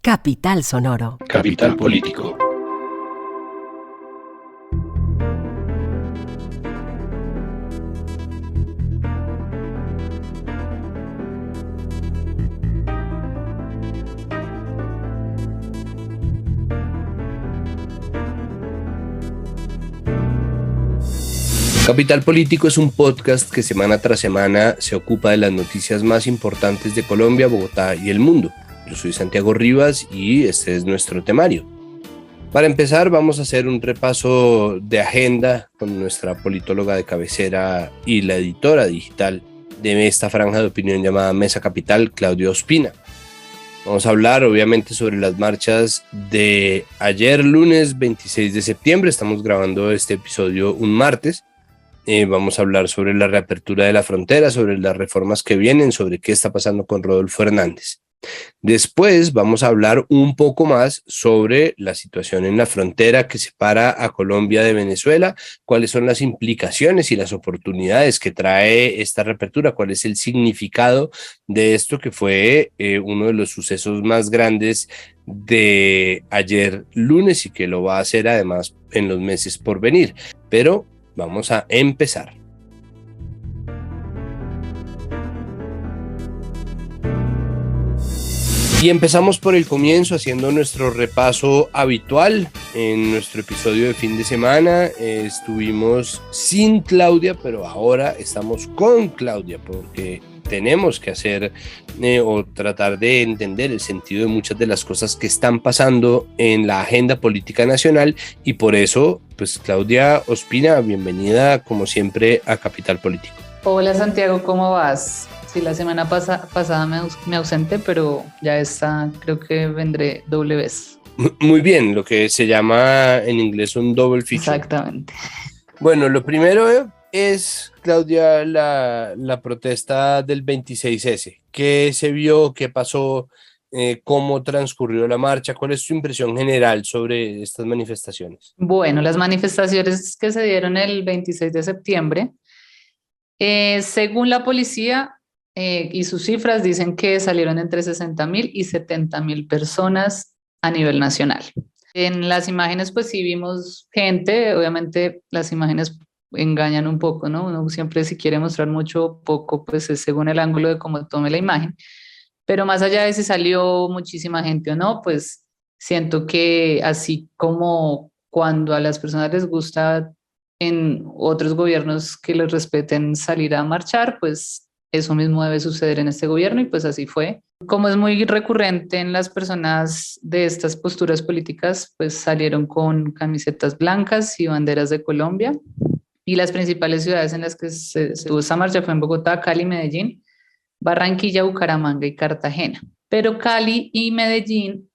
Capital Sonoro. Capital Político. Capital Político es un podcast que semana tras semana se ocupa de las noticias más importantes de Colombia, Bogotá y el mundo. Yo soy Santiago Rivas y este es nuestro temario. Para empezar, vamos a hacer un repaso de agenda con nuestra politóloga de cabecera y la editora digital de esta franja de opinión llamada Mesa Capital, Claudia Ospina. Vamos a hablar obviamente sobre las marchas de ayer, lunes 26 de septiembre. Estamos grabando este episodio un martes. Vamos a hablar sobre la reapertura de la frontera, sobre las reformas que vienen, sobre qué está pasando con Rodolfo Hernández. Después vamos a hablar un poco más sobre la situación en la frontera que separa a Colombia de Venezuela, cuáles son las implicaciones y las oportunidades que trae esta reapertura, cuál es el significado de esto que fue uno de los sucesos más grandes de ayer lunes y que lo va a hacer además en los meses por venir. Pero vamos a empezar. Y empezamos por el comienzo haciendo nuestro repaso habitual. En nuestro episodio de fin de semana estuvimos sin Claudia, pero ahora estamos con Claudia porque tenemos que hacer o tratar de entender el sentido de muchas de las cosas que están pasando en la agenda política nacional y por eso, pues Claudia Ospina, bienvenida como siempre a Capital Político. Hola Santiago, ¿cómo vas? Sí, la semana pasada me ausenté, pero ya está, creo que vendré doble vez. Muy bien, lo que se llama en inglés un double feature. Exactamente. Bueno, lo primero es, Claudia, la protesta del 26S. ¿Qué se vio? ¿Qué pasó? ¿Cómo transcurrió la marcha? ¿Cuál es tu impresión general sobre estas manifestaciones? Bueno, las manifestaciones que se dieron el 26 de septiembre, según la policía y sus cifras, dicen que salieron entre 60.000 y 70.000 personas a nivel nacional. En las imágenes, pues sí vimos gente, obviamente las imágenes engañan un poco, ¿no? Uno siempre si quiere mostrar mucho o poco, pues es según el ángulo de cómo tome la imagen. Pero más allá de si salió muchísima gente o no, pues siento que así como cuando a las personas les gusta en otros gobiernos que les respeten salir a marchar, pues eso mismo debe suceder en este gobierno y pues así fue. Como es muy recurrente en las personas de estas posturas políticas, pues salieron con camisetas blancas y banderas de Colombia. Y las principales ciudades en las que se tuvo esta marcha fue en Bogotá, Cali, Medellín, Barranquilla, Bucaramanga y Cartagena. Pero Cali y Medellín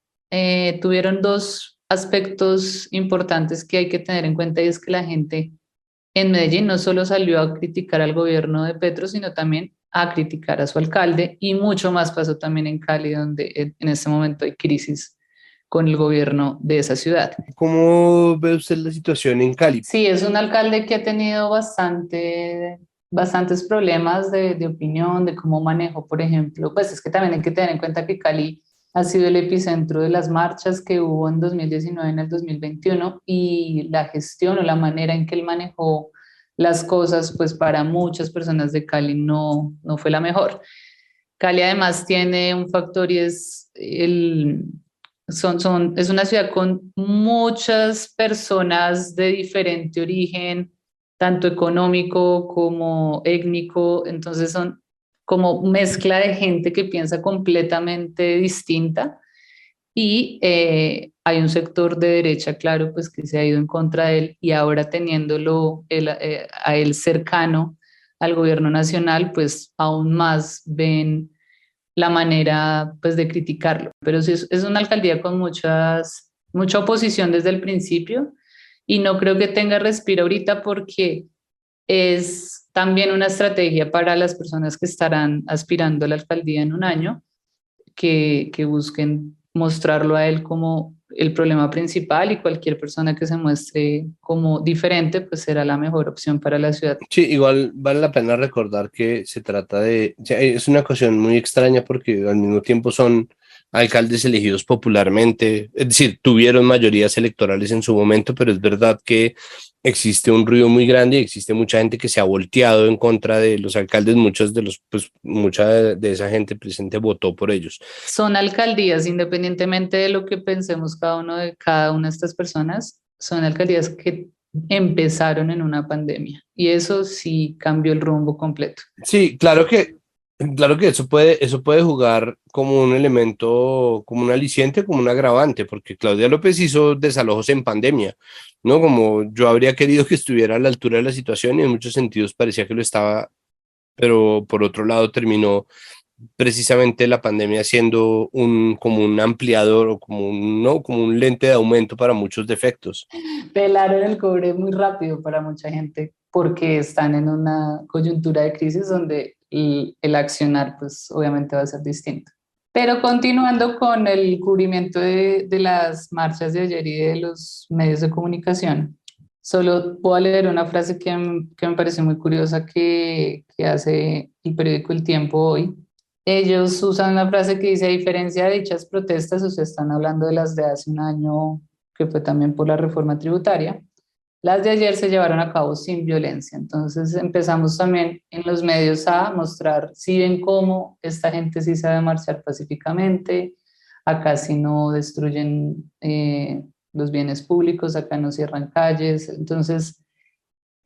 tuvieron dos aspectos importantes que hay que tener en cuenta y es que la gente en Medellín no solo salió a criticar al gobierno de Petro, sino también a criticar a su alcalde y mucho más pasó también en Cali, donde en este momento hay crisis con el gobierno de esa ciudad. ¿Cómo ve usted la situación en Cali? Sí, es un alcalde que ha tenido bastantes problemas de opinión, de cómo manejo, por ejemplo, pues es que también hay que tener en cuenta que Cali ha sido el epicentro de las marchas que hubo en 2019, en el 2021, y la gestión o la manera en que él manejó las cosas, pues para muchas personas de Cali no fue la mejor. Cali además tiene un factor y es es una ciudad con muchas personas de diferente origen, tanto económico como étnico, entonces son como mezcla de gente que piensa completamente distinta y hay un sector de derecha, claro, pues que se ha ido en contra de él y ahora teniéndolo a él cercano al gobierno nacional, pues aún más ven la manera pues de criticarlo. Pero sí es una alcaldía con mucha oposición desde el principio y no creo que tenga respiro ahorita porque es también una estrategia para las personas que estarán aspirando a la alcaldía en un año, que busquen mostrarlo a él como el problema principal y cualquier persona que se muestre como diferente, pues será la mejor opción para la ciudad. Sí, igual vale la pena recordar que se trata de, o sea, es una ocasión muy extraña porque al mismo tiempo son alcaldes elegidos popularmente, es decir, tuvieron mayorías electorales en su momento, pero es verdad que existe un ruido muy grande y existe mucha gente que se ha volteado en contra de los alcaldes, mucha de esa gente presente votó por ellos. Son alcaldías, independientemente de lo que pensemos cada una de estas personas, son alcaldías que empezaron en una pandemia y eso sí cambió el rumbo completo. Sí, claro que eso puede jugar como un elemento, como un aliciente, como un agravante, porque Claudia López hizo desalojos en pandemia, ¿no? Como yo habría querido que estuviera a la altura de la situación y en muchos sentidos parecía que lo estaba, pero por otro lado terminó precisamente la pandemia siendo como un ampliador o como ¿no? Como un lente de aumento para muchos defectos. Pelaron el cobre muy rápido para mucha gente porque están en una coyuntura de crisis donde el accionar pues obviamente va a ser distinto. Pero continuando con el cubrimiento de las marchas de ayer y de los medios de comunicación, solo puedo leer una frase que me pareció muy curiosa que hace el periódico El Tiempo hoy. Ellos usan una frase que dice, a diferencia de dichas protestas, o sea, están hablando de las de hace un año, que fue también por la reforma tributaria, las de ayer se llevaron a cabo sin violencia. Entonces empezamos también en los medios a mostrar, si ven cómo esta gente sí sabe marchar pacíficamente, acá sí no destruyen los bienes públicos, acá no cierran calles. Entonces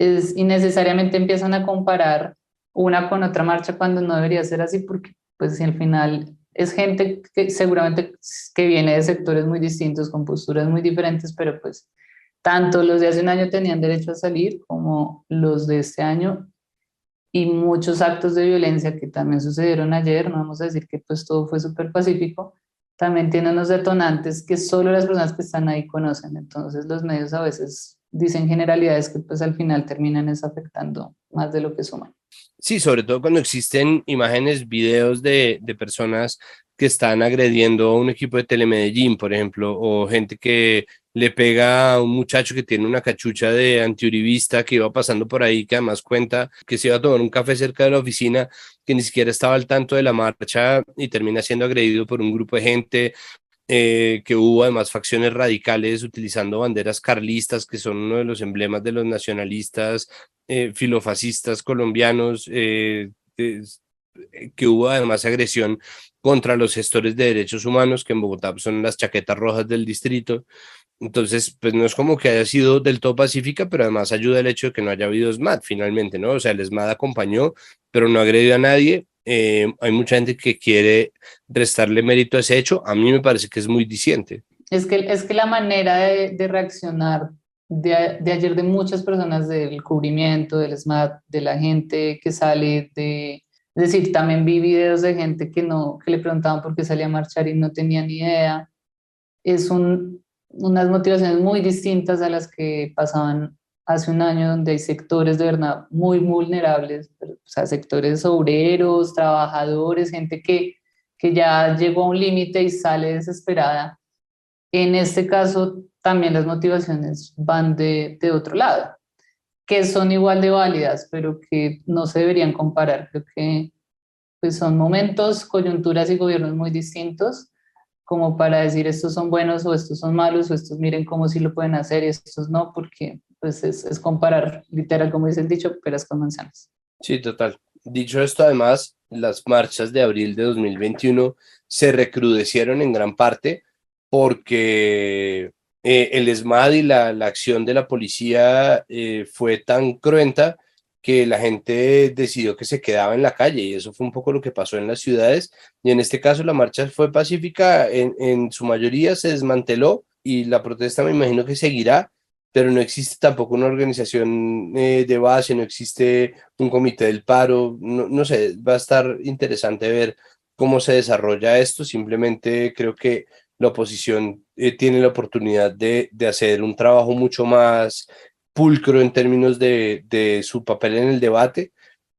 innecesariamente empiezan a comparar una con otra marcha cuando no debería ser así, porque pues si al final es gente que seguramente que viene de sectores muy distintos, con posturas muy diferentes, pero pues tanto los de hace un año tenían derecho a salir como los de este año y muchos actos de violencia que también sucedieron ayer, no vamos a decir que pues todo fue súper pacífico, también tienen unos detonantes que solo las personas que están ahí conocen, entonces los medios a veces dicen generalidades que pues al final terminan es afectando más de lo que suman. Sí, sobre todo cuando existen imágenes, videos de personas que están agrediendo a un equipo de Telemedellín, por ejemplo, o gente que le pega a un muchacho que tiene una cachucha de antiuribista que iba pasando por ahí, que además cuenta que se iba a tomar un café cerca de la oficina, que ni siquiera estaba al tanto de la marcha y termina siendo agredido por un grupo de gente. Que hubo además facciones radicales utilizando banderas carlistas, que son uno de los emblemas de los nacionalistas filofascistas colombianos, que hubo además agresión contra los gestores de derechos humanos, que en Bogotá son las chaquetas rojas del distrito. Entonces, pues no es como que haya sido del todo pacífica, pero además ayuda el hecho de que no haya habido SMAT finalmente, ¿no? O sea, el SMAT acompañó, pero no agredió a nadie. Hay mucha gente que quiere restarle mérito a ese hecho. A mí me parece que es muy diciente. Es que la manera de reaccionar de ayer de muchas personas del cubrimiento, del SMAT, de la gente que sale de... Es decir, también vi videos de gente que, no, que le preguntaban por qué salía a marchar y no tenían ni idea. Es unas motivaciones muy distintas a las que pasaban hace un año, donde hay sectores de verdad muy vulnerables, o sea, sectores obreros, trabajadores, gente que ya llegó a un límite y sale desesperada. En este caso, también las motivaciones van de otro lado, que son igual de válidas, pero que no se deberían comparar. Creo que pues, son momentos, coyunturas y gobiernos muy distintos como para decir estos son buenos o estos son malos o estos miren cómo sí lo pueden hacer y estos no, porque pues es comparar, literal, como dice el dicho, peras con manzanas. Sí, total. Dicho esto, además, las marchas de abril de 2021 se recrudecieron en gran parte porque el ESMAD y la acción de la policía fue tan cruenta que la gente decidió que se quedaba en la calle y eso fue un poco lo que pasó en las ciudades y en este caso la marcha fue pacífica, en su mayoría se desmanteló y la protesta me imagino que seguirá, pero no existe tampoco una organización de base, no existe un comité del paro, no, no sé, va a estar interesante ver cómo se desarrolla esto, simplemente creo que la oposición tiene la oportunidad de hacer un trabajo mucho más pulcro en términos de su papel en el debate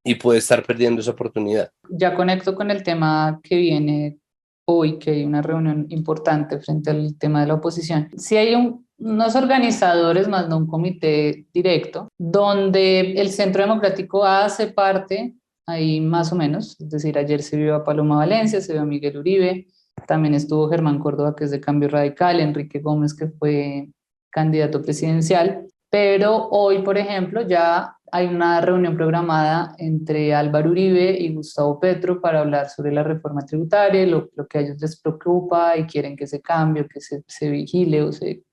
y puede estar perdiendo esa oportunidad. Ya conecto con el tema que viene hoy, que hay una reunión importante frente al tema de la oposición. Si hay unos organizadores, más no un comité directo, donde el Centro Democrático hace parte, ahí más o menos, es decir, ayer se vio a Paloma Valencia, se vio a Miguel Uribe, también estuvo Germán Córdoba, que es de Cambio Radical, Enrique Gómez, que fue candidato presidencial, pero hoy, por ejemplo, ya hay una reunión programada entre Álvaro Uribe y Gustavo Petro para hablar sobre la reforma tributaria, lo que a ellos les preocupa y quieren que se cambie, que se vigile o se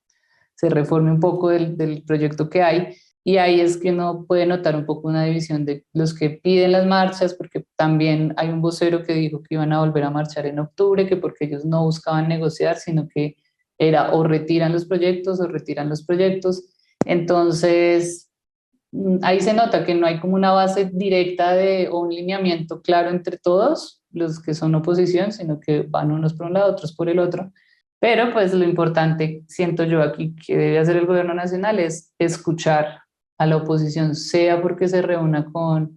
reforme un poco del proyecto que hay. Y ahí es que uno puede notar un poco una división de los que piden las marchas, porque también hay un vocero que dijo que iban a volver a marchar en octubre, que porque ellos no buscaban negociar, sino que era o retiran los proyectos o retiran los proyectos. Entonces, ahí se nota que no hay como una base directa o un lineamiento claro entre todos los que son oposición, sino que van unos por un lado, otros por el otro. Pero pues lo importante, siento yo aquí, que debe hacer el gobierno nacional es escuchar a la oposición, sea porque se reúna con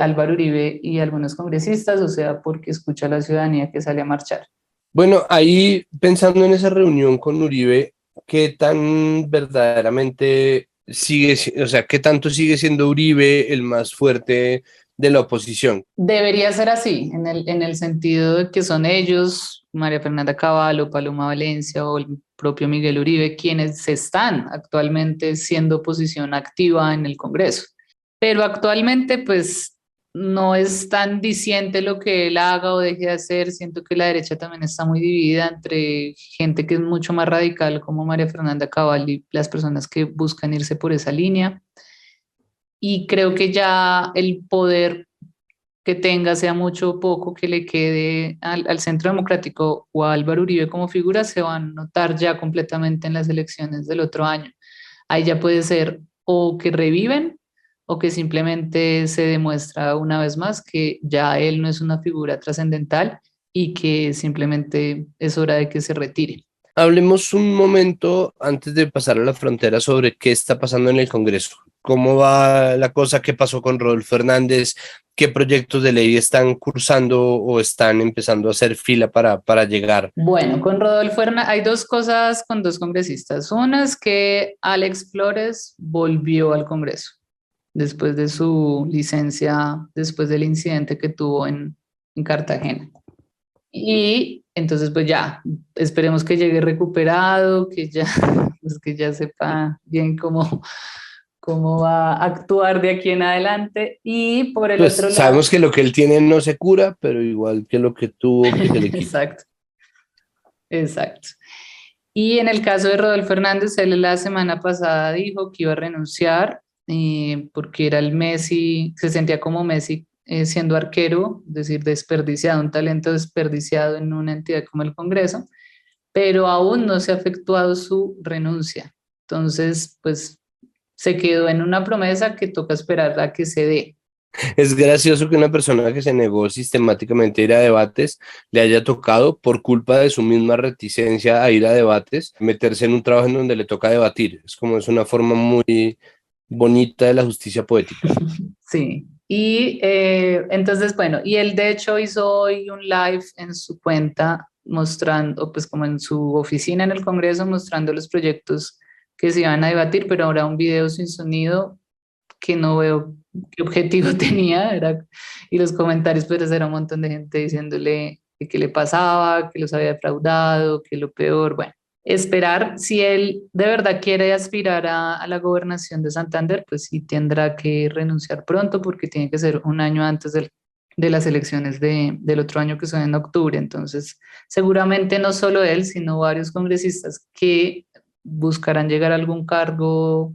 Álvaro Uribe y algunos congresistas, o sea porque escucha a la ciudadanía que sale a marchar. Bueno, ahí pensando en esa reunión con Uribe, ¿qué tan verdaderamente o sea, qué tanto sigue siendo Uribe el más fuerte de la oposición? Debería ser así, en el sentido de que son ellos, María Fernanda Caballo, Paloma Valencia o el propio Miguel Uribe, quienes están actualmente siendo oposición activa en el Congreso. Pero actualmente, pues, no es tan diciente lo que él haga o deje de hacer. Siento que la derecha también está muy dividida entre gente que es mucho más radical, como María Fernanda Cabal, y las personas que buscan irse por esa línea. Y creo que ya el poder que tenga, sea mucho o poco, que le quede al Centro Democrático o a Álvaro Uribe como figura, se va a notar ya completamente en las elecciones del otro año. Ahí ya puede ser o que reviven o que simplemente se demuestra una vez más que ya él no es una figura trascendental y que simplemente es hora de que se retire. Hablemos un momento antes de pasar a la frontera sobre qué está pasando en el Congreso. ¿Cómo va la cosa? ¿Qué pasó con Rodolfo Hernández? ¿Qué proyectos de ley están cursando o están empezando a hacer fila para llegar? Bueno, con Rodolfo Hernández hay dos cosas con dos congresistas. Una es que Alex Flores volvió al Congreso después de su licencia, después del incidente que tuvo en Cartagena. Y entonces, pues ya, esperemos que llegue recuperado, que ya, pues que ya sepa bien cómo va a actuar de aquí en adelante. Y por el Pues otro lado, sabemos que lo que él tiene no se cura, pero igual que lo que tuvo, que se le quite. exacto, exacto. Y en el caso de Rodolfo Hernández, él la semana pasada dijo que iba a renunciar porque era el Messi, se sentía como Messi siendo arquero, es decir, desperdiciado, un talento desperdiciado en una entidad como el Congreso, pero aún no se ha efectuado su renuncia. Entonces, pues se quedó en una promesa que toca esperar a que se dé. Es gracioso que una persona que se negó sistemáticamente a ir a debates le haya tocado, por culpa de su misma reticencia a ir a debates, meterse en un trabajo en donde le toca debatir. Es una forma muy bonita de la justicia poética. Sí. Y entonces, bueno, y él de hecho hizo hoy un live en su cuenta mostrando, pues como en su oficina en el Congreso, mostrando los proyectos que se iban a debatir, pero ahora un video sin sonido que no veo qué objetivo tenía, y los comentarios, pues era un montón de gente diciéndole que qué le pasaba, que los había defraudado, que lo peor, bueno. Esperar, si él de verdad quiere aspirar a la gobernación de Santander, pues sí tendrá que renunciar pronto porque tiene que ser un año antes de las elecciones del otro año que son en octubre. Entonces, seguramente no solo él, sino varios congresistas que buscarán llegar a algún cargo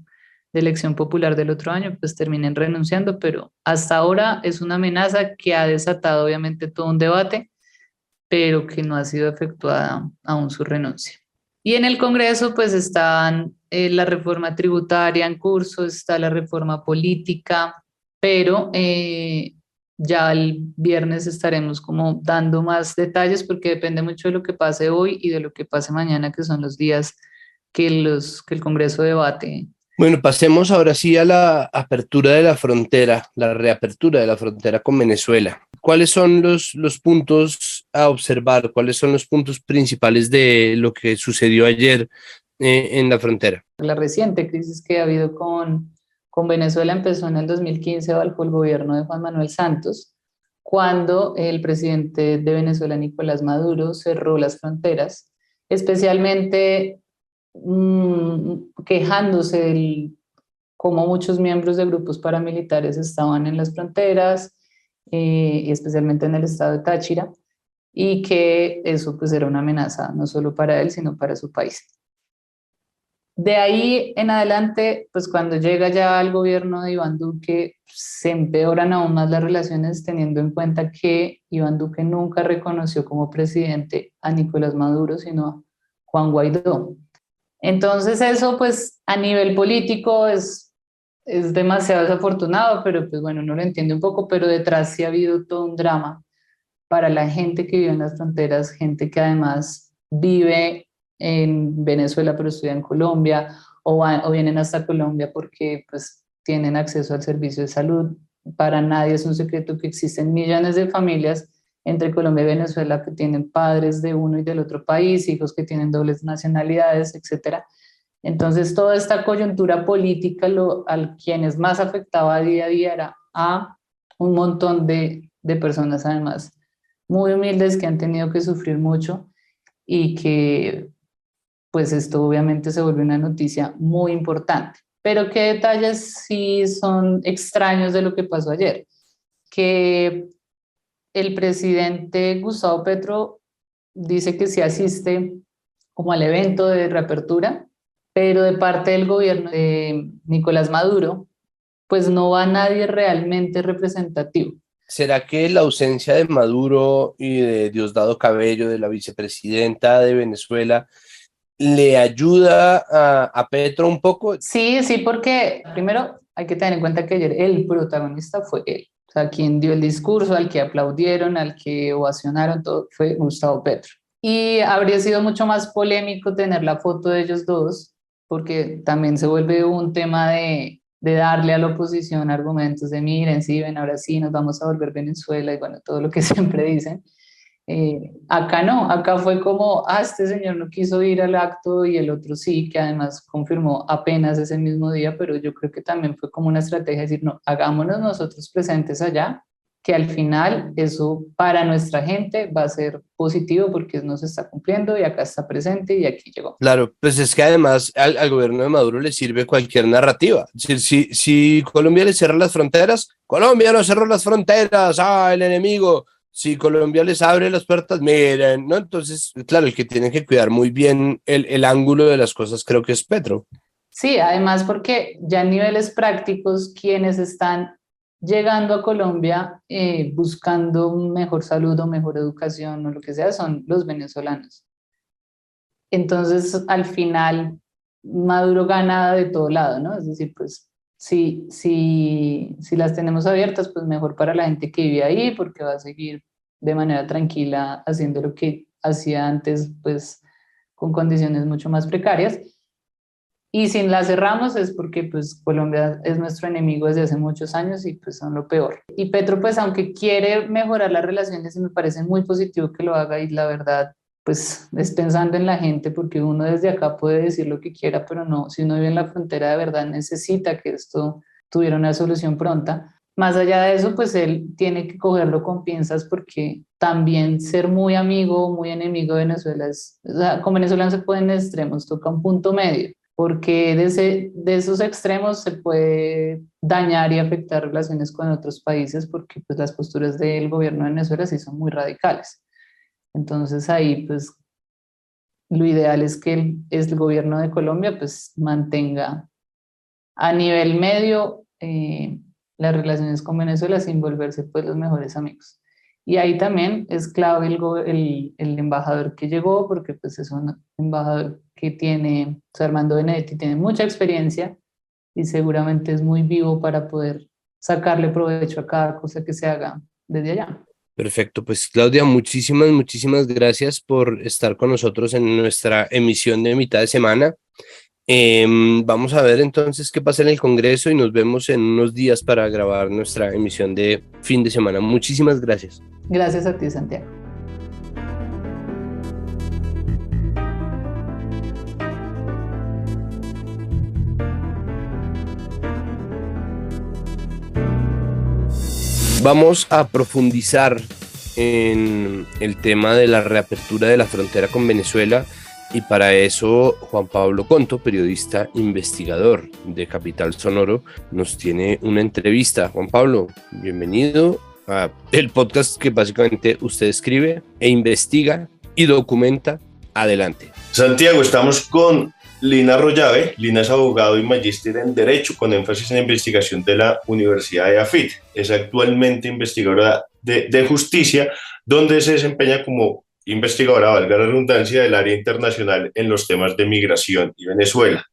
de elección popular del otro año, pues terminen renunciando, pero hasta ahora es una amenaza que ha desatado obviamente todo un debate, pero que no ha sido efectuada aún su renuncia. Y en el Congreso pues están la reforma tributaria en curso, está la reforma política, pero ya el viernes estaremos como dando más detalles porque depende mucho de lo que pase hoy y de lo que pase mañana, que son los días que el Congreso debate. Bueno, pasemos ahora sí a la apertura de la frontera, la reapertura de la frontera con Venezuela. ¿Cuáles son los puntos a observar? ¿Cuáles son los puntos principales de lo que sucedió ayer en la frontera? La reciente crisis que ha habido con Venezuela empezó en el 2015 bajo el gobierno de Juan Manuel Santos, cuando el presidente de Venezuela, Nicolás Maduro, cerró las fronteras, especialmente quejándose del cómo muchos miembros de grupos paramilitares estaban en las fronteras, especialmente en el estado de Táchira, y que eso pues era una amenaza no solo para él, sino para su país. De ahí en adelante, pues cuando llega ya al gobierno de Iván Duque, se empeoran aún más las relaciones, teniendo en cuenta que Iván Duque nunca reconoció como presidente a Nicolás Maduro, sino a Juan Guaidó. Entonces eso pues a nivel político es demasiado desafortunado, pero pues bueno, uno lo entiende un poco, pero detrás sí ha habido todo un drama para la gente que vive en las fronteras, gente que además vive en Venezuela pero estudia en Colombia o vienen hasta Colombia porque pues tienen acceso al servicio de salud. Para nadie es un secreto que existen millones de familias entre Colombia y Venezuela que tienen padres de uno y del otro país, hijos que tienen dobles nacionalidades, etcétera. Entonces, toda esta coyuntura política, a quienes más afectaba día a día era a un montón de personas, además, muy humildes que han tenido que sufrir mucho y que, pues, esto obviamente se volvió una noticia muy importante. Pero qué detalles sí son extraños de lo que pasó ayer. Que el presidente Gustavo Petro dice que sí asiste como al evento de reapertura, pero de parte del gobierno de Nicolás Maduro, pues no va nadie realmente representativo. ¿Será que la ausencia de Maduro y de Diosdado Cabello, de la vicepresidenta de Venezuela, le ayuda a Petro un poco? Sí, sí, porque primero hay que tener en cuenta que ayer el protagonista fue él. O sea, quien dio el discurso, al que aplaudieron, al que ovacionaron, todo fue Gustavo Petro. Y habría sido mucho más polémico tener la foto de ellos dos, porque también se vuelve un tema de darle a la oposición argumentos de miren, sí, ven, ahora sí, nos vamos a volver Venezuela y bueno, todo lo que siempre dicen. Acá no, acá fue como, este señor no quiso ir al acto y el otro sí, que además confirmó apenas ese mismo día, pero yo creo que también fue como una estrategia de decir, no, hagámonos nosotros presentes allá, que al final eso para nuestra gente va a ser positivo porque no se está cumpliendo y acá está presente y aquí llegó. Claro, pues es que además al gobierno de Maduro le sirve cualquier narrativa. Es decir, si Colombia le cierra las fronteras, Colombia no cerró las fronteras, el enemigo. Si Colombia les abre las puertas, miren, ¿no? Entonces, claro, el que tiene que cuidar muy bien el ángulo de las cosas creo que es Petro. Sí, además porque ya en niveles prácticos, quienes están llegando a Colombia buscando mejor salud o mejor educación o lo que sea, son los venezolanos. Entonces, al final, Maduro gana de todo lado, ¿no? Es decir, pues si las tenemos abiertas, pues mejor para la gente que vive ahí, porque va a seguir de manera tranquila haciendo lo que hacía antes, pues con condiciones mucho más precarias. Y si la cerramos es porque pues Colombia es nuestro enemigo desde hace muchos años y pues son lo peor. Y Petro pues aunque quiere mejorar las relaciones y me parece muy positivo que lo haga y la verdad pues es pensando en la gente porque uno desde acá puede decir lo que quiera, pero no, si uno vive en la frontera de verdad necesita que esto tuviera una solución pronta. Más allá de eso, pues él tiene que cogerlo con pinzas porque también ser muy amigo o muy enemigo de Venezuela es, o sea, con Venezuela no se pueden extremos, toca un punto medio porque de esos extremos se puede dañar y afectar relaciones con otros países porque pues, las posturas del gobierno de Venezuela sí son muy radicales. Entonces ahí pues lo ideal es que el gobierno de Colombia pues mantenga a nivel medio las relaciones con Venezuela sin volverse pues los mejores amigos. Y ahí también es clave el embajador que llegó, porque pues es un embajador que tiene, o sea, Armando Benedetti tiene mucha experiencia y seguramente es muy vivo para poder sacarle provecho a cada cosa que se haga desde allá. Perfecto, pues Claudia, muchísimas gracias por estar con nosotros en nuestra emisión de mitad de semana. Vamos a ver entonces qué pasa en el Congreso y nos vemos en unos días para grabar nuestra emisión de fin de semana. Muchísimas gracias. Gracias a ti, Santiago. Vamos a profundizar en el tema de la reapertura de la frontera con Venezuela y para eso Juan Pablo Conto, periodista investigador de Capital Sonoro, nos tiene una entrevista. Juan Pablo, bienvenido a el podcast que básicamente usted escribe e investiga y documenta. Adelante. Santiago, estamos con Lina Rollave. Lina es abogado y magíster en Derecho con énfasis en investigación de la Universidad de AFIT. Es actualmente investigadora de justicia, donde se desempeña como investigadora, valga la redundancia, del área internacional en los temas de migración y Venezuela.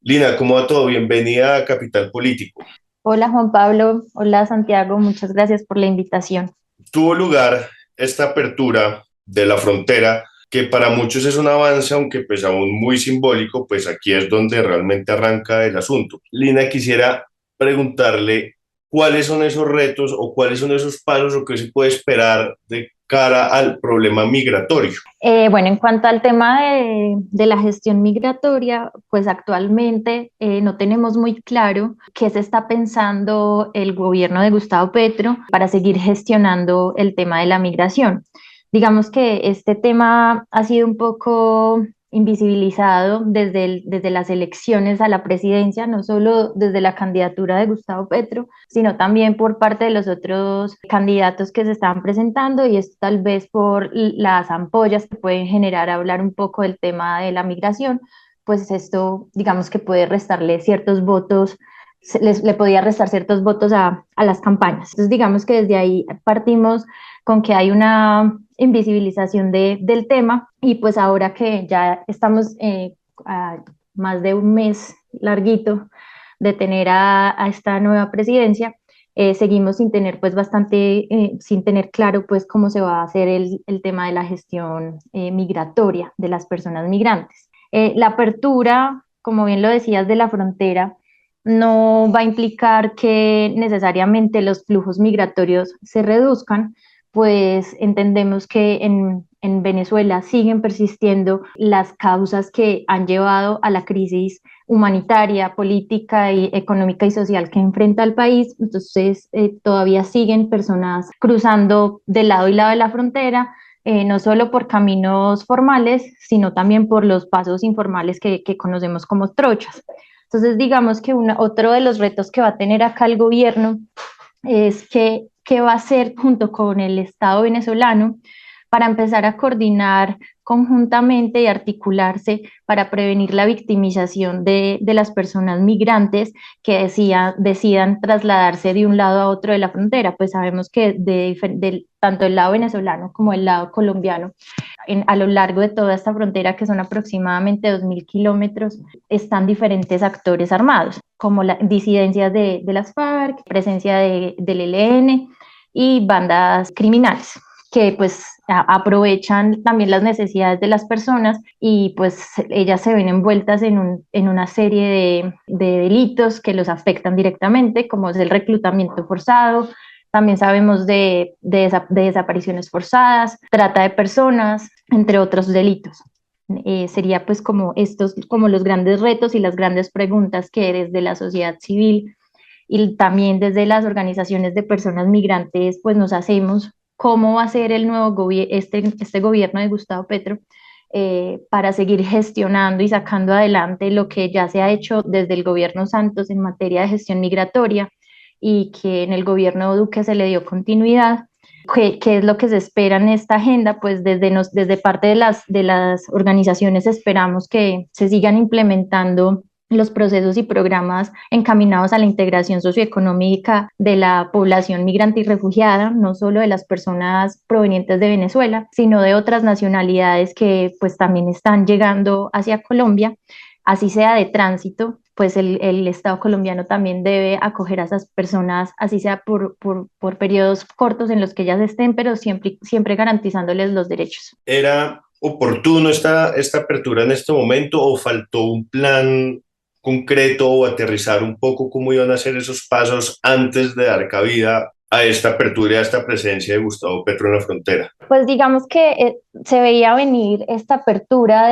Lina, ¿cómo va todo? Bienvenida a Capital Político. Hola Juan Pablo, hola Santiago, muchas gracias por la invitación. Tuvo lugar esta apertura de la frontera, que para muchos es un avance, aunque pues aún muy simbólico, pues aquí es donde realmente arranca el asunto. Lina, quisiera preguntarle cuáles son esos retos o cuáles son esos pasos o qué se puede esperar de cara al problema migratorio. Bueno, en cuanto al tema de la gestión migratoria, pues actualmente no tenemos muy claro qué se está pensando el gobierno de Gustavo Petro para seguir gestionando el tema de la migración. Digamos que este tema ha sido un poco invisibilizado desde las elecciones a la presidencia, no solo desde la candidatura de Gustavo Petro, sino también por parte de los otros candidatos que se estaban presentando, y esto tal vez por las ampollas que pueden generar hablar un poco del tema de la migración, pues esto digamos que puede restarle ciertos votos, le podía restar ciertos votos a las campañas. Entonces digamos que desde ahí partimos con que hay una invisibilización del tema, y pues ahora que ya estamos a más de un mes larguito de tener a esta nueva presidencia, seguimos sin tener pues sin tener claro pues cómo se va a hacer el tema de la gestión migratoria de las personas migrantes. La apertura, como bien lo decías, de la frontera no va a implicar que necesariamente los flujos migratorios se reduzcan, pues entendemos que en Venezuela siguen persistiendo las causas que han llevado a la crisis humanitaria, política y económica y social que enfrenta el país. Entonces todavía siguen personas cruzando de lado y lado de la frontera, no solo por caminos formales, sino también por los pasos informales que conocemos como trochas. Entonces digamos que otro de los retos que va a tener acá el gobierno es qué va a hacer junto con el Estado venezolano para empezar a coordinar conjuntamente y articularse para prevenir la victimización de las personas migrantes que decidan trasladarse de un lado a otro de la frontera. Pues sabemos que tanto el lado venezolano como el lado colombiano, a lo largo de toda esta frontera, que son aproximadamente 2.000 kilómetros, están diferentes actores armados, como las disidencias de las FARC, presencia del ELN y bandas criminales, que pues aprovechan también las necesidades de las personas, y pues ellas se ven envueltas en una serie de delitos que los afectan directamente, como es el reclutamiento forzado. También sabemos de desapariciones forzadas, trata de personas, entre otros delitos. Sería pues como los grandes retos y las grandes preguntas que desde la sociedad civil y también desde las organizaciones de personas migrantes pues nos hacemos. ¿Cómo va a ser el nuevo este gobierno de Gustavo Petro para seguir gestionando y sacando adelante lo que ya se ha hecho desde el gobierno Santos en materia de gestión migratoria, y que en el gobierno Duque se le dio continuidad? ¿Qué es lo que se espera en esta agenda? Pues desde parte de las organizaciones esperamos que se sigan implementando los procesos y programas encaminados a la integración socioeconómica de la población migrante y refugiada, no solo de las personas provenientes de Venezuela, sino de otras nacionalidades que pues también están llegando hacia Colombia, así sea de tránsito. Pues el Estado colombiano también debe acoger a esas personas, así sea por periodos cortos en los que ellas estén, pero siempre garantizándoles los derechos. ¿Era oportuno esta apertura en este momento o faltó un plan concreto o aterrizar un poco cómo iban a ser esos pasos antes de dar cabida a esta apertura y a esta presencia de Gustavo Petro en la frontera? Pues digamos que se veía venir esta apertura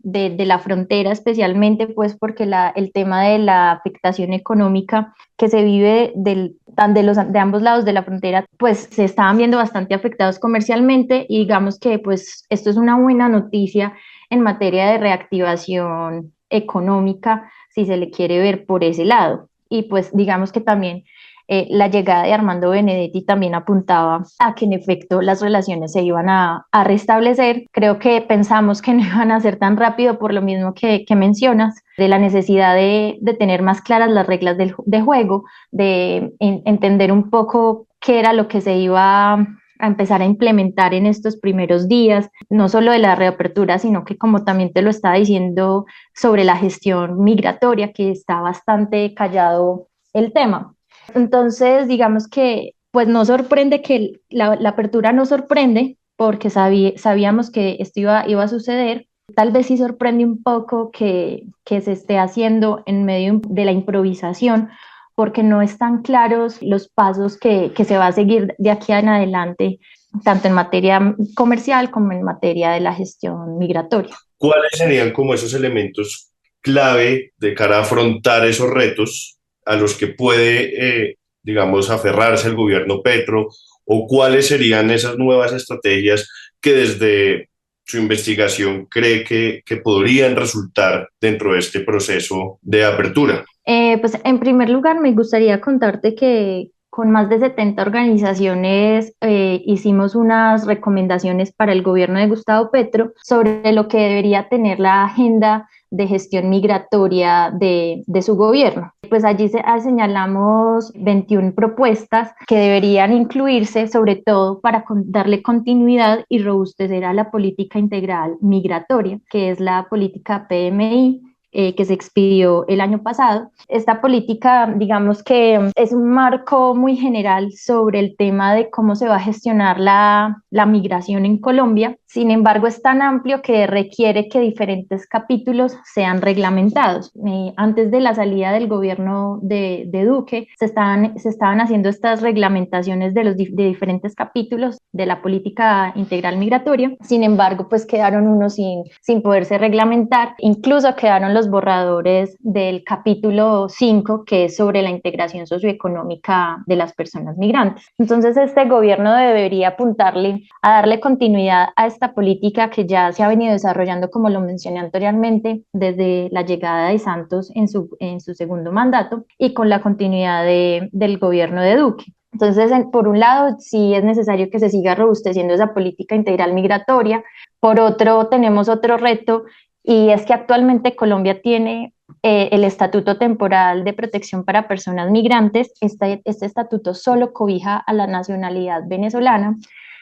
de la frontera, especialmente pues porque el tema de la afectación económica que se vive de ambos lados de la frontera, pues se estaban viendo bastante afectados comercialmente y digamos que pues esto es una buena noticia en materia de reactivación económica, si se le quiere ver por ese lado. Y pues digamos que también la llegada de Armando Benedetti también apuntaba a que en efecto las relaciones se iban a restablecer. Creo que pensamos que no iban a ser tan rápido por lo mismo que mencionas, de la necesidad de tener más claras las reglas de juego, de entender un poco qué era lo que se iba a empezar a implementar en estos primeros días, no solo de la reapertura, sino que como también te lo estaba diciendo sobre la gestión migratoria, que está bastante callado el tema. Entonces, digamos que pues no sorprende que la apertura no sorprende porque sabíamos que esto iba a suceder. Tal vez sí sorprende un poco que se esté haciendo en medio de la improvisación porque no están claros los pasos que se va a seguir de aquí en adelante, tanto en materia comercial como en materia de la gestión migratoria. ¿Cuáles serían como esos elementos clave de cara a afrontar esos retos a los que puede, digamos, aferrarse el gobierno Petro? ¿O cuáles serían esas nuevas estrategias que desde su investigación cree que podrían resultar dentro de este proceso de apertura? Pues en primer lugar me gustaría contarte que con más de 70 organizaciones hicimos unas recomendaciones para el gobierno de Gustavo Petro sobre lo que debería tener la agenda de gestión migratoria de su gobierno. Pues allí señalamos 21 propuestas que deberían incluirse, sobre todo para darle continuidad y robustecer a la política integral migratoria, que es la política PMI, que se expidió el año pasado. Esta política, digamos que es un marco muy general sobre el tema de cómo se va a gestionar la migración en Colombia. Sin embargo, es tan amplio que requiere que diferentes capítulos sean reglamentados. Antes de la salida del gobierno de Duque, se estaban haciendo estas reglamentaciones de diferentes capítulos de la política integral migratoria. Sin embargo, pues quedaron unos sin poderse reglamentar. Incluso quedaron los borradores del capítulo 5, que es sobre la integración socioeconómica de las personas migrantes. Entonces, este gobierno debería apuntarle a darle continuidad a esta política que ya se ha venido desarrollando, como lo mencioné anteriormente, desde la llegada de Santos en su segundo mandato y con la continuidad del gobierno de Duque. Entonces, por un lado, sí es necesario que se siga robusteciendo esa política integral migratoria. Por otro, tenemos otro reto, y es que actualmente Colombia tiene el Estatuto Temporal de Protección para Personas Migrantes. Este estatuto solo cobija a la nacionalidad venezolana.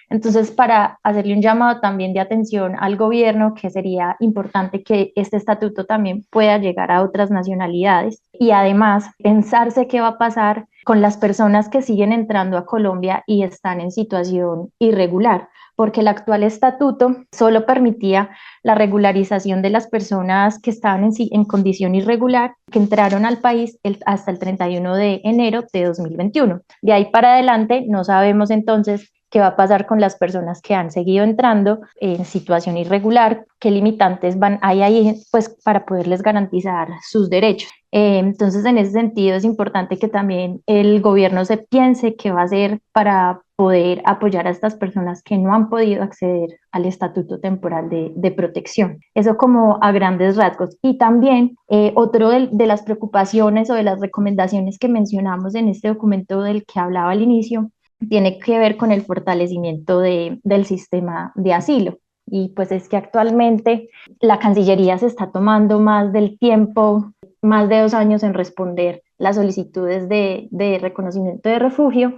Entonces, para hacerle un llamado también de atención al gobierno, que sería importante que este estatuto también pueda llegar a otras nacionalidades y además pensarse qué va a pasar con las personas que siguen entrando a Colombia y están en situación irregular, porque el actual estatuto solo permitía la regularización de las personas que estaban en condición irregular, que entraron al país hasta el 31 de enero de 2021. De ahí para adelante no sabemos entonces qué va a pasar con las personas que han seguido entrando en situación irregular, qué limitantes hay ahí pues, para poderles garantizar sus derechos. Entonces, en ese sentido, es importante que también el gobierno se piense qué va a hacer para poder apoyar a estas personas que no han podido acceder al estatuto temporal de protección. Eso como a grandes rasgos. Y también otro de las preocupaciones o de las recomendaciones que mencionamos en este documento del que hablaba al inicio tiene que ver con el fortalecimiento del sistema de asilo. Y pues es que actualmente la Cancillería se está tomando más del tiempo, más de 2 años en responder las solicitudes de reconocimiento de refugio,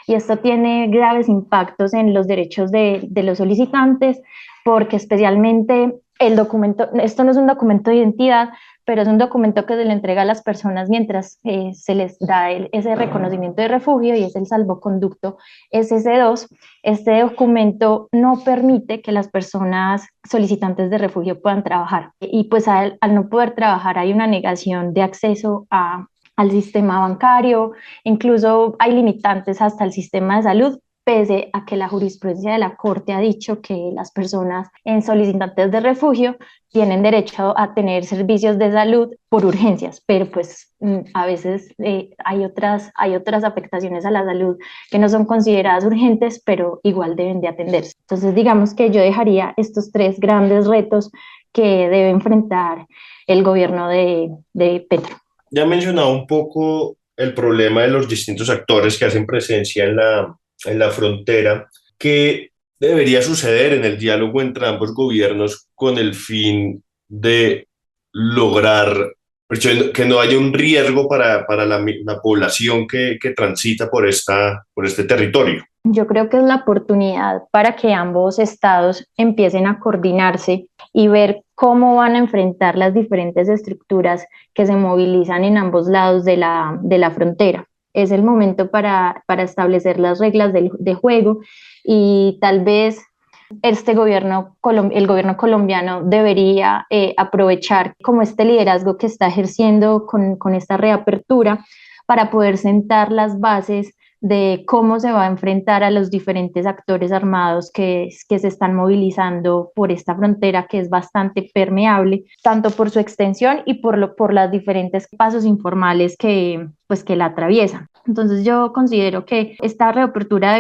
y esto tiene graves impactos en los derechos de los solicitantes, porque especialmente el documento, esto no es un documento de identidad, pero es un documento que se le entrega a las personas mientras se les da ese reconocimiento de refugio, y es el salvoconducto SS2. Este documento no permite que las personas solicitantes de refugio puedan trabajar, y pues al no poder trabajar hay una negación de acceso al sistema bancario, incluso hay limitantes hasta el sistema de salud, pese a que la jurisprudencia de la Corte ha dicho que las personas en solicitantes de refugio tienen derecho a tener servicios de salud por urgencias, pero pues a veces hay otras afectaciones a la salud que no son consideradas urgentes, pero igual deben de atenderse. Entonces digamos que yo dejaría estos tres grandes retos que debe enfrentar el gobierno de Petro. Ya he mencionado un poco el problema de los distintos actores que hacen presencia en la frontera. ¿Qué debería suceder en el diálogo entre ambos gobiernos con el fin de lograr que no haya un riesgo para la población que transita por este territorio? Yo creo que es la oportunidad para que ambos estados empiecen a coordinarse y ver cómo van a enfrentar las diferentes estructuras que se movilizan en ambos lados de la frontera. Es el momento para establecer las reglas de juego y tal vez el gobierno colombiano debería aprovechar como este liderazgo que está ejerciendo con esta reapertura para poder sentar las bases de cómo se va a enfrentar a los diferentes actores armados que se están movilizando por esta frontera que es bastante permeable, tanto por su extensión y por los diferentes pasos informales que la atraviesan. Entonces yo considero que esta reapertura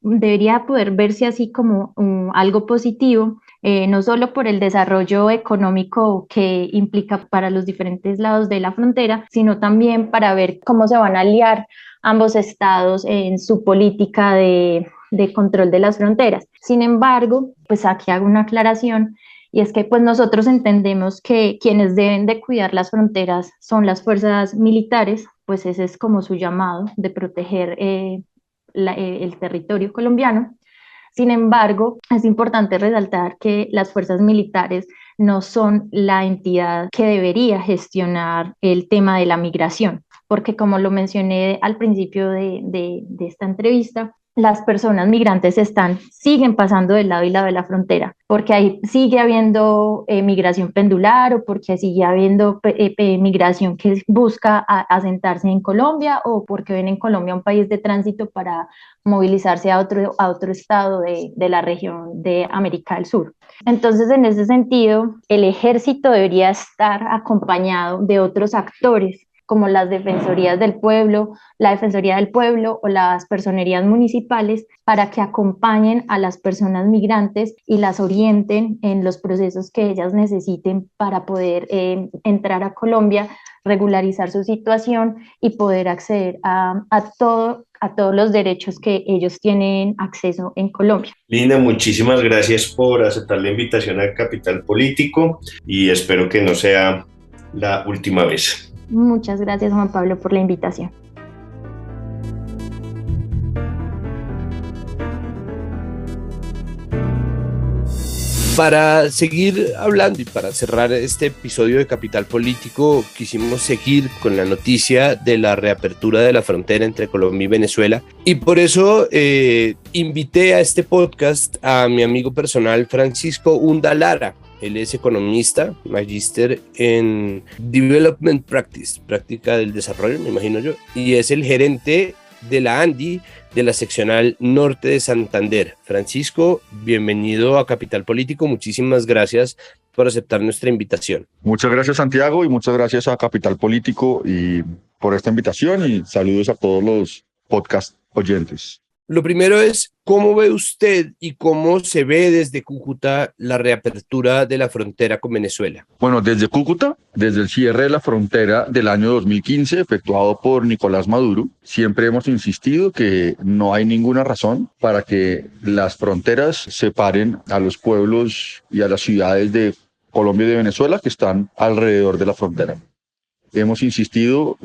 debería poder verse así como algo positivo, no solo por el desarrollo económico que implica para los diferentes lados de la frontera, sino también para ver cómo se van a aliar ambos estados en su política de control de las fronteras. Sin embargo, pues aquí hago una aclaración, y es que pues nosotros entendemos que quienes deben de cuidar las fronteras son las fuerzas militares, pues ese es como su llamado de proteger el territorio colombiano. Sin embargo, es importante resaltar que las fuerzas militares no son la entidad que debería gestionar el tema de la migración, porque como lo mencioné al principio de esta entrevista, las personas migrantes siguen pasando del lado y lado de la frontera, porque ahí sigue habiendo migración pendular o porque sigue habiendo migración que busca asentarse en Colombia o porque ven en Colombia un país de tránsito para movilizarse a otro estado de la región de América del Sur. Entonces, en ese sentido, el ejército debería estar acompañado de otros actores como las defensorías del pueblo, la Defensoría del Pueblo o las personerías municipales para que acompañen a las personas migrantes y las orienten en los procesos que ellas necesiten para poder entrar a Colombia, regularizar su situación y poder acceder a todos los derechos que ellos tienen acceso en Colombia. Lina, muchísimas gracias por aceptar la invitación a Capital Político y espero que no sea la última vez. Muchas gracias, Juan Pablo, por la invitación. Para seguir hablando y para cerrar este episodio de Capital Político, quisimos seguir con la noticia de la reapertura de la frontera entre Colombia y Venezuela. Y por eso invité a este podcast a mi amigo personal Francisco Unda Lara. Él es economista, magíster en Development Practice, práctica del desarrollo, me imagino yo, y es el gerente de la ANDI de la seccional norte de Santander. Francisco, bienvenido a Capital Político, muchísimas gracias por aceptar nuestra invitación. Muchas gracias, Santiago, y muchas gracias a Capital Político y por esta invitación, y saludos a todos los podcast oyentes. Lo primero es, ¿cómo ve usted y cómo se ve desde Cúcuta la reapertura de la frontera con Venezuela? Bueno, desde Cúcuta, desde el cierre de la frontera del año 2015, efectuado por Nicolás Maduro, siempre hemos insistido que no hay ninguna razón para que las fronteras separen a los pueblos y a las ciudades de Colombia y de Venezuela que están alrededor de la frontera. Hemos insistido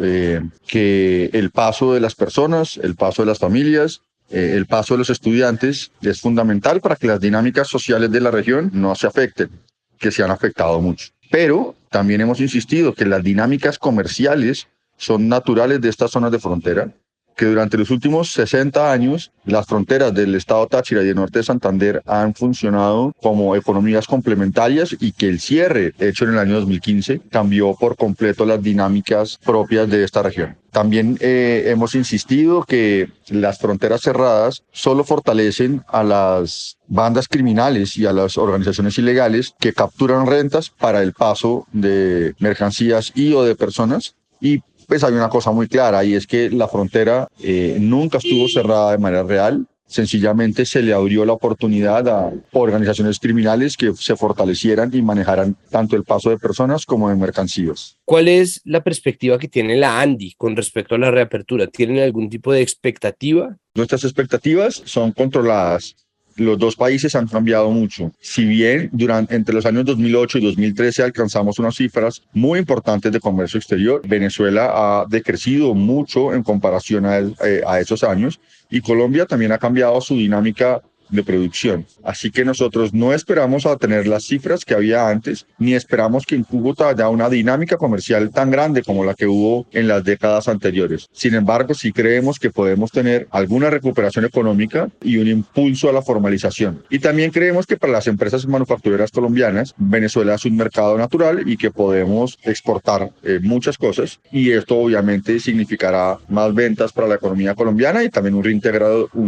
que el paso de las personas, el paso de las familias, el paso de los estudiantes es fundamental para que las dinámicas sociales de la región no se afecten, que se han afectado mucho. Pero también hemos insistido que las dinámicas comerciales son naturales de estas zonas de frontera, que durante los últimos 60 años las fronteras del estado Táchira y del norte de Santander han funcionado como economías complementarias y que el cierre hecho en el año 2015 cambió por completo las dinámicas propias de esta región. También hemos insistido que las fronteras cerradas solo fortalecen a las bandas criminales y a las organizaciones ilegales que capturan rentas para el paso de mercancías y o de personas. Y pues hay una cosa muy clara, y es que la frontera nunca estuvo cerrada de manera real. Sencillamente se le abrió la oportunidad a organizaciones criminales que se fortalecieran y manejaran tanto el paso de personas como de mercancías. ¿Cuál es la perspectiva que tiene la ANDI con respecto a la reapertura? ¿Tienen algún tipo de expectativa? Nuestras expectativas son controladas. Los dos países han cambiado mucho. Si bien entre los años 2008 y 2013 alcanzamos unas cifras muy importantes de comercio exterior, Venezuela ha decrecido mucho en comparación a esos años, y Colombia también ha cambiado su dinámica de producción. Así que nosotros no esperamos a tener las cifras que había antes, ni esperamos que en Cúcuta haya una dinámica comercial tan grande como la que hubo en las décadas anteriores. Sin embargo, sí creemos que podemos tener alguna recuperación económica y un impulso a la formalización. Y también creemos que para las empresas manufactureras colombianas, Venezuela es un mercado natural y que podemos exportar muchas cosas, y esto obviamente significará más ventas para la economía colombiana y también un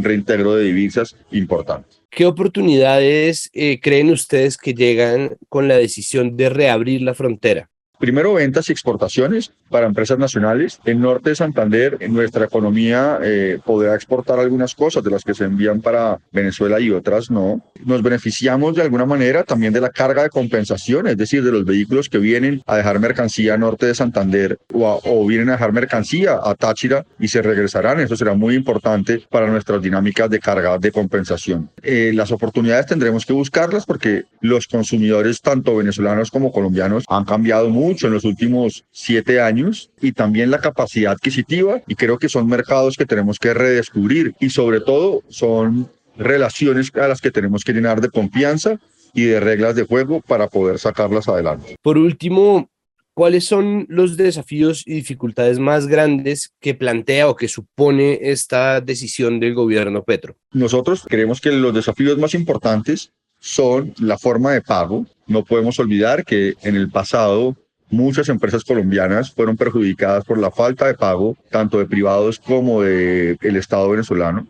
reintegro de divisas importante. ¿Qué oportunidades creen ustedes que llegan con la decisión de reabrir la frontera? Primero, ventas y exportaciones para empresas nacionales. En norte de Santander, en nuestra economía podrá exportar algunas cosas de las que se envían para Venezuela y otras no. Nos beneficiamos de alguna manera también de la carga de compensación, es decir, de los vehículos que vienen a dejar mercancía a norte de Santander o vienen a dejar mercancía a Táchira y se regresarán. Eso será muy importante para nuestras dinámicas de carga de compensación. Las oportunidades tendremos que buscarlas porque los consumidores, tanto venezolanos como colombianos, han cambiado mucho en los últimos 7 años, y también la capacidad adquisitiva, y creo que son mercados que tenemos que redescubrir, y sobre todo son relaciones a las que tenemos que llenar de confianza y de reglas de juego para poder sacarlas adelante. Por último, ¿cuáles son los desafíos y dificultades más grandes que plantea o que supone esta decisión del gobierno Petro? Nosotros creemos que los desafíos más importantes son la forma de pago. No podemos olvidar que en el pasado muchas empresas colombianas fueron perjudicadas por la falta de pago, tanto de privados como del Estado venezolano.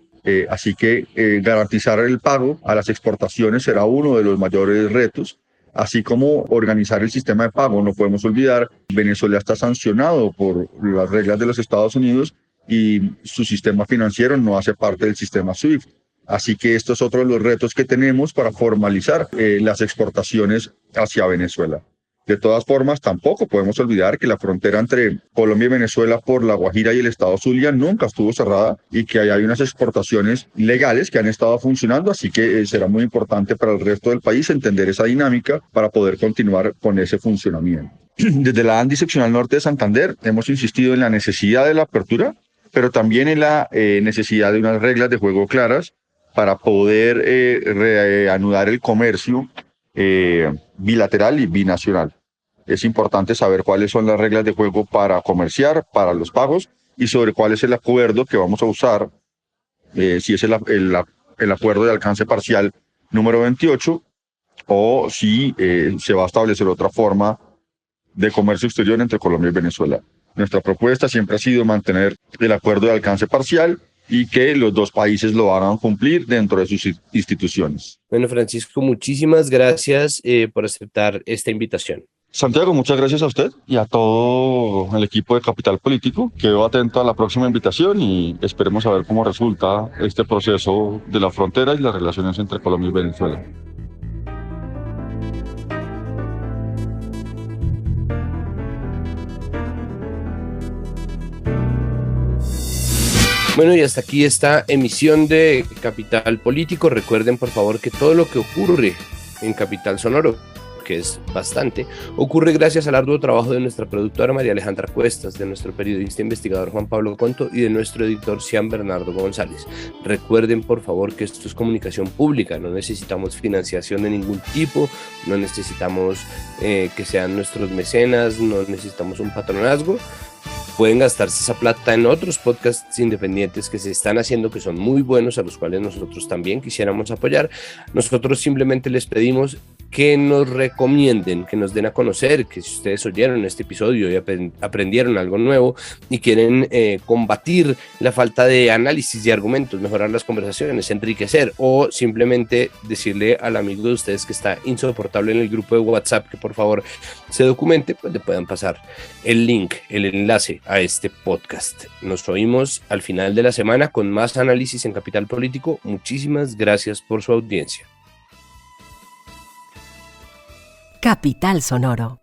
Así que garantizar el pago a las exportaciones será uno de los mayores retos, así como organizar el sistema de pago. No podemos olvidar, Venezuela está sancionado por las reglas de los Estados Unidos y su sistema financiero no hace parte del sistema SWIFT. Así que esto es otro de los retos que tenemos para formalizar las exportaciones hacia Venezuela. De todas formas, tampoco podemos olvidar que la frontera entre Colombia y Venezuela por La Guajira y el estado Zulia nunca estuvo cerrada, y que hay unas exportaciones legales que han estado funcionando, así que será muy importante para el resto del país entender esa dinámica para poder continuar con ese funcionamiento. Desde la ANDI Seccional Norte de Santander hemos insistido en la necesidad de la apertura, pero también en la necesidad de unas reglas de juego claras para poder reanudar el comercio bilateral y binacional. Es importante saber cuáles son las reglas de juego para comerciar, para los pagos, y sobre cuál es el acuerdo que vamos a usar, si es el acuerdo de alcance parcial número 28, o si se va a establecer otra forma de comercio exterior entre Colombia y Venezuela. Nuestra propuesta siempre ha sido mantener el acuerdo de alcance parcial y que los dos países lo hagan cumplir dentro de sus instituciones. Bueno, Francisco, muchísimas gracias por aceptar esta invitación. Santiago, muchas gracias a usted y a todo el equipo de Capital Político. Quedo atento a la próxima invitación y esperemos a ver cómo resulta este proceso de la frontera y las relaciones entre Colombia y Venezuela. Bueno, y hasta aquí esta emisión de Capital Político. Recuerden, por favor, que todo lo que ocurre en Capital Sonoro, que es bastante, ocurre gracias al arduo trabajo de nuestra productora María Alejandra Cuestas, de nuestro periodista investigador Juan Pablo Conto y de nuestro editor Cian Bernardo González. Recuerden, por favor, que esto es comunicación pública, no necesitamos financiación de ningún tipo, no necesitamos que sean nuestros mecenas, no necesitamos un patronazgo. pueden gastarse esa plata en otros podcasts independientes que se están haciendo, que son muy buenos, a los cuales nosotros también quisiéramos apoyar. Nosotros simplemente les pedimos que nos recomienden, que nos den a conocer, que si ustedes oyeron este episodio y aprendieron algo nuevo y quieren combatir la falta de análisis y argumentos, mejorar las conversaciones, enriquecer, o simplemente decirle al amigo de ustedes que está insoportable en el grupo de WhatsApp que por favor se documente, pues le puedan pasar el link, el enlace a este podcast. Nos oímos al final de la semana con más análisis en Capital Político. Muchísimas gracias por su audiencia. Capital Sonoro.